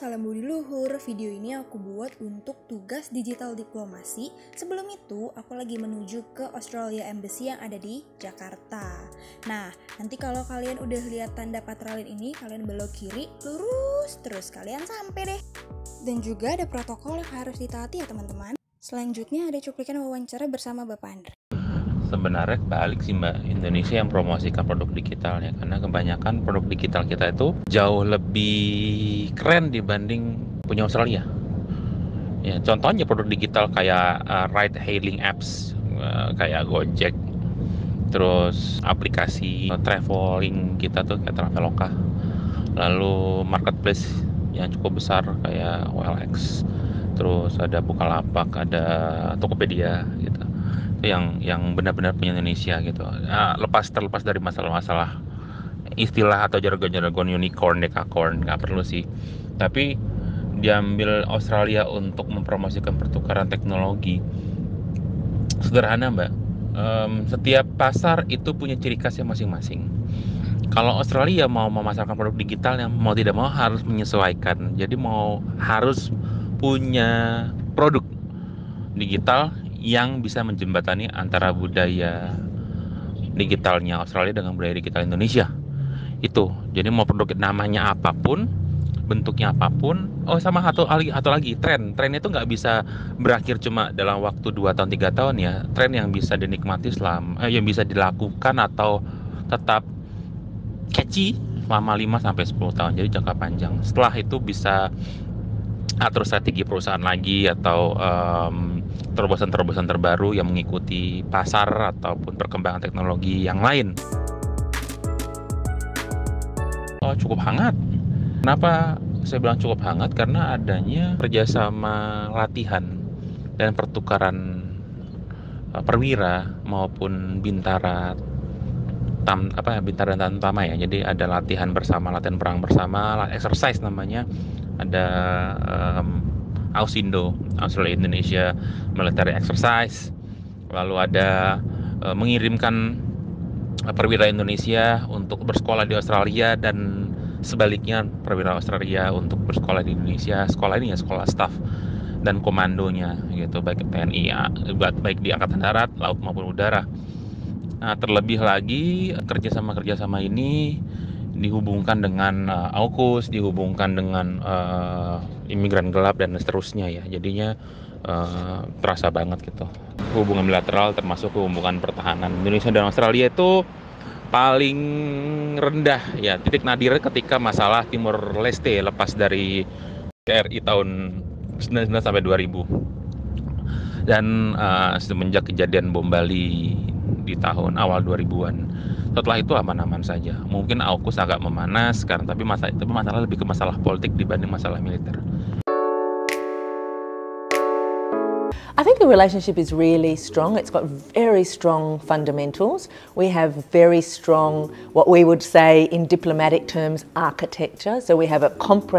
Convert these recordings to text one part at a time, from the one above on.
salam budi luhur. Video ini aku buat untuk tugas digital diplomasi. Sebelum itu, aku lagi menuju ke Australia Embassy yang ada di Jakarta. Nah, nanti kalau kalian udah lihat tanda patrolin ini, kalian belok kiri, lurus terus, kalian sampai deh. Dan juga ada protokol yang harus ditaati ya teman-teman. Selanjutnya ada cuplikan wawancara bersama Bapak Andre. Sebenarnya balik sih Mbak, Indonesia yang promosikan produk digitalnya, karena kebanyakan produk digital kita itu jauh lebih keren dibanding punya Australia. Ya, contohnya produk digital kayak ride hailing apps kayak Gojek, terus aplikasi traveling kita tuh kayak Traveloka, lalu marketplace yang cukup besar kayak OLX, terus ada Bukalapak, ada Tokopedia gitu. Yang benar-benar punya Indonesia gitu. Terlepas dari masalah-masalah istilah atau jargon-jargon unicorn, dekakorn, nggak perlu sih. Tapi diambil Australia untuk mempromosikan pertukaran teknologi, sederhana Mbak. Setiap pasar itu punya ciri khasnya masing-masing. Kalau Australia mau memasarkan produk digital yang mau tidak mau harus menyesuaikan. Jadi harus punya produk digital yang bisa menjembatani antara budaya digitalnya Australia dengan budaya digital Indonesia. Itu. Jadi mau produk namanya apapun, bentuknya apapun. Oh, sama satu lagi, tren. Tren itu nggak bisa berakhir cuma dalam waktu 2 tahun 3 tahun ya. Tren yang bisa dinikmati yang bisa dilakukan atau tetap catchy selama 5 sampai 10 tahun. Jadi jangka panjang. Setelah itu bisa atur strategi perusahaan lagi atau terobosan-terobosan terbaru yang mengikuti pasar ataupun perkembangan teknologi yang lain. Oh, cukup hangat. Kenapa saya bilang cukup hangat? Karena adanya kerjasama latihan dan pertukaran perwira maupun bintara dan utama ya. Jadi ada latihan bersama, latihan perang bersama, exercise namanya. Ada Ausindo, Australia Indonesia Military Exercise. Lalu ada mengirimkan perwira Indonesia untuk bersekolah di Australia dan sebaliknya perwira Australia untuk bersekolah di Indonesia. Sekolah ini ya sekolah staff dan komandonya gitu, baik TNI, baik di Angkatan Darat, Laut maupun Udara. Nah, terlebih lagi kerjasama ini dihubungkan dengan AUKUS, dihubungkan dengan imigran gelap dan seterusnya ya. Jadinya terasa banget gitu. Hubungan bilateral termasuk hubungan pertahanan Indonesia dan Australia itu paling rendah ya, titik nadir ketika masalah Timur Leste lepas dari TRI tahun 99 sampai 2000. Dan semenjak kejadian bom Bali di tahun awal 2000-an. Setelah itu aman-aman saja. Mungkin AUKUS agak memanas karena tapi masalah lebih ke masalah politik dibanding masalah militer. I think the relationship is really strong. It's got very strong fundamentals. We have very strong, what we would say in diplomatic terms, architecture. So we have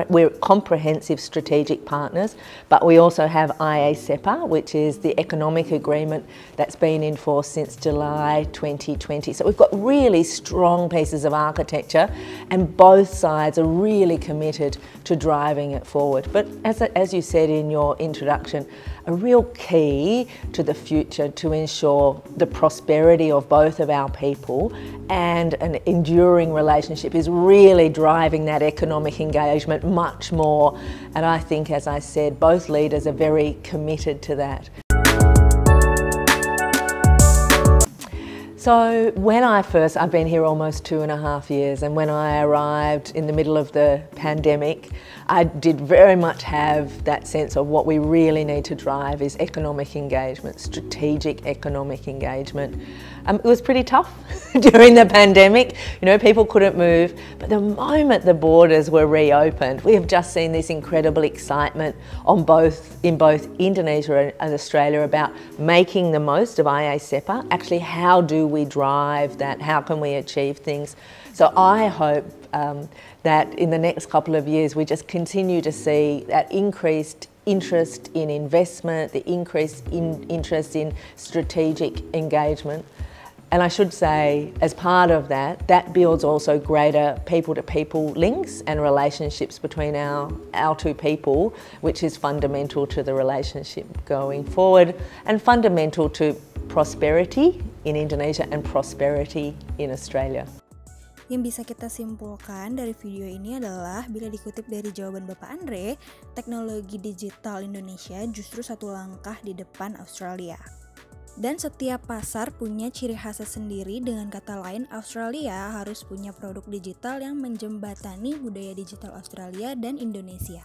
we're comprehensive strategic partners, but we also have IA-CEPA, which is the economic agreement that's been in force since July 2020. So we've got really strong pieces of architecture, and both sides are really committed to driving it forward. But as you said in your introduction, a real key to the future to ensure the prosperity of both of our people and an enduring relationship is really driving that economic engagement much more. And I think, as I said, both leaders are very committed to that. So I've been here almost 2.5 years, and when I arrived in the middle of the pandemic, I did very much have that sense of what we really need to drive is economic engagement, strategic economic engagement. It was pretty tough during the pandemic. You know, people couldn't move, but the moment the borders were reopened, we have just seen this incredible excitement in both Indonesia and Australia about making the most of IA-CEPA. Actually, how do we drive that? How can we achieve things? So I hope that in the next couple of years we just continue to see that increased interest in investment, the increased interest in strategic engagement. And I should say, as part of that, that builds also greater people-to-people links and relationships between our two people, which is fundamental to the relationship going forward and fundamental to prosperity in Indonesia and prosperity in Australia. Yang bisa kita simpulkan dari video ini adalah bila dikutip dari jawaban Bapak Andre, teknologi digital Indonesia justru satu langkah di depan Australia. Dan setiap pasar punya ciri khasnya sendiri, dengan kata lain Australia harus punya produk digital yang menjembatani budaya digital Australia dan Indonesia.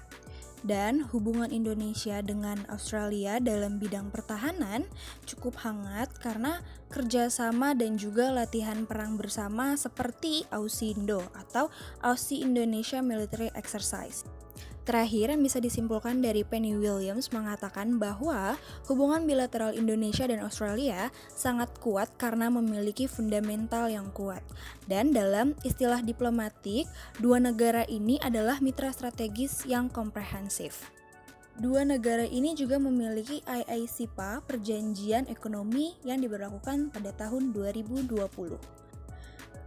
Dan hubungan Indonesia dengan Australia dalam bidang pertahanan cukup hangat karena kerjasama dan juga latihan perang bersama seperti AUSINDO atau Aussie Indonesia Military Exercise. Terakhir, yang bisa disimpulkan dari Penny Williams mengatakan bahwa hubungan bilateral Indonesia dan Australia sangat kuat karena memiliki fundamental yang kuat. Dan dalam istilah diplomatik, dua negara ini adalah mitra strategis yang komprehensif. Dua negara ini juga memiliki IACPA, Perjanjian Ekonomi yang diberlakukan pada tahun 2020.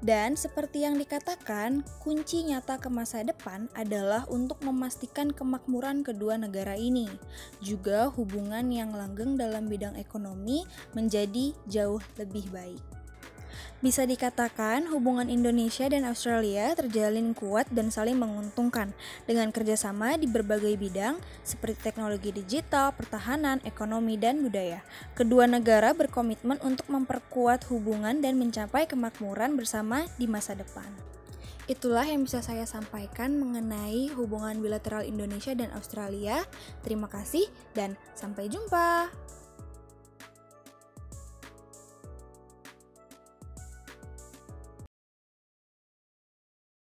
Dan seperti yang dikatakan, kunci nyata ke masa depan adalah untuk memastikan kemakmuran kedua negara ini. Juga hubungan yang langgeng dalam bidang ekonomi menjadi jauh lebih baik. Bisa dikatakan hubungan Indonesia dan Australia terjalin kuat dan saling menguntungkan dengan kerjasama di berbagai bidang seperti teknologi digital, pertahanan, ekonomi, dan budaya. Kedua negara berkomitmen untuk memperkuat hubungan dan mencapai kemakmuran bersama di masa depan. Itulah yang bisa saya sampaikan mengenai hubungan bilateral Indonesia dan Australia. Terima kasih dan sampai jumpa.